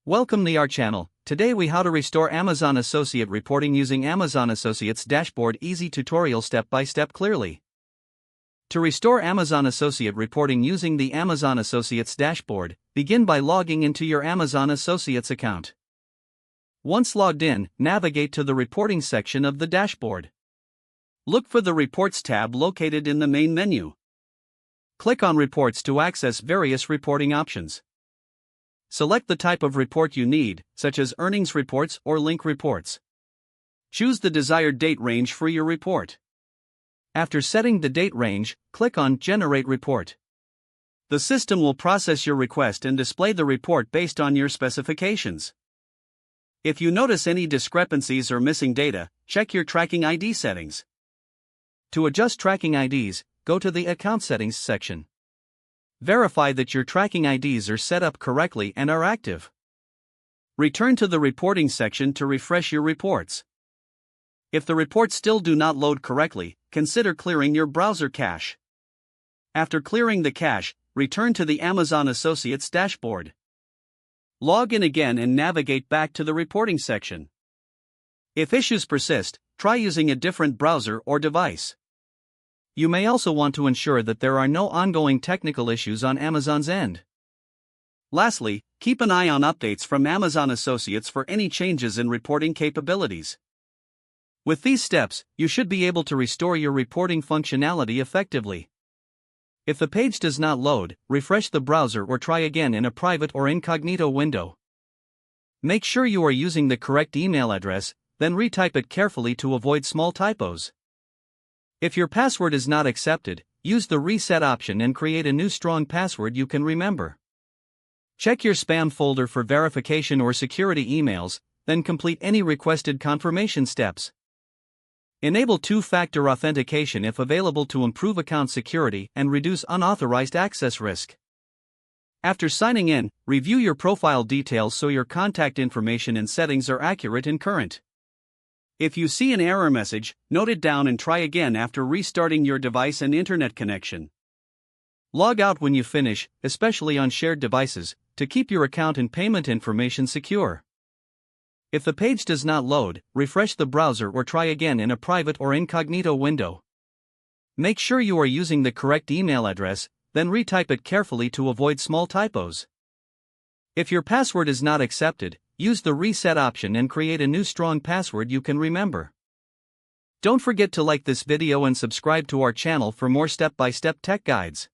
Welcome to our channel. Today we how to restore Amazon Associate reporting using Amazon Associates dashboard. Easy tutorial step by step clearly. To restore Amazon Associate reporting using the Amazon Associates dashboard, begin by logging into your Amazon Associates account. Once logged in, navigate to the reporting section of the dashboard. Look for the Reports tab located in the main menu. Click on Reports to access various reporting options. Select the type of report you need, such as earnings reports or link reports. Choose the desired date range for your report. After setting the date range, click on Generate Report. The system will process your request and display the report based on your specifications. If you notice any discrepancies or missing data, check your tracking ID settings. To adjust tracking IDs, go to the Account Settings section. Verify that your tracking IDs are set up correctly and are active. Return to the Reporting section to refresh your reports. If the reports still do not load correctly, consider clearing your browser cache. After clearing the cache, return to the Amazon Associates dashboard. Log in again and navigate back to the Reporting section. If issues persist, try using a different browser or device. You may also want to ensure that there are no ongoing technical issues on Amazon's end. Lastly, keep an eye on updates from Amazon Associates for any changes in reporting capabilities. With these steps, you should be able to restore your reporting functionality effectively. If the page does not load, refresh the browser or try again in a private or incognito window. Make sure you are using the correct email address, then retype it carefully to avoid small typos. If your password is not accepted, use the reset option and create a new strong password you can remember. Check your spam folder for verification or security emails, then complete any requested confirmation steps. Enable two-factor authentication if available to improve account security and reduce unauthorized access risk. After signing in, review your profile details so your contact information and settings are accurate and current. If you see an error message, note it down and try again after restarting your device and internet connection. Log out when you finish, especially on shared devices, to keep your account and payment information secure. If the page does not load, refresh the browser or try again in a private or incognito window. Make sure you are using the correct email address, then retype it carefully to avoid small typos. If your password is not accepted, use the reset option and create a new strong password you can remember. Don't forget to like this video and subscribe to our channel for more step-by-step tech guides.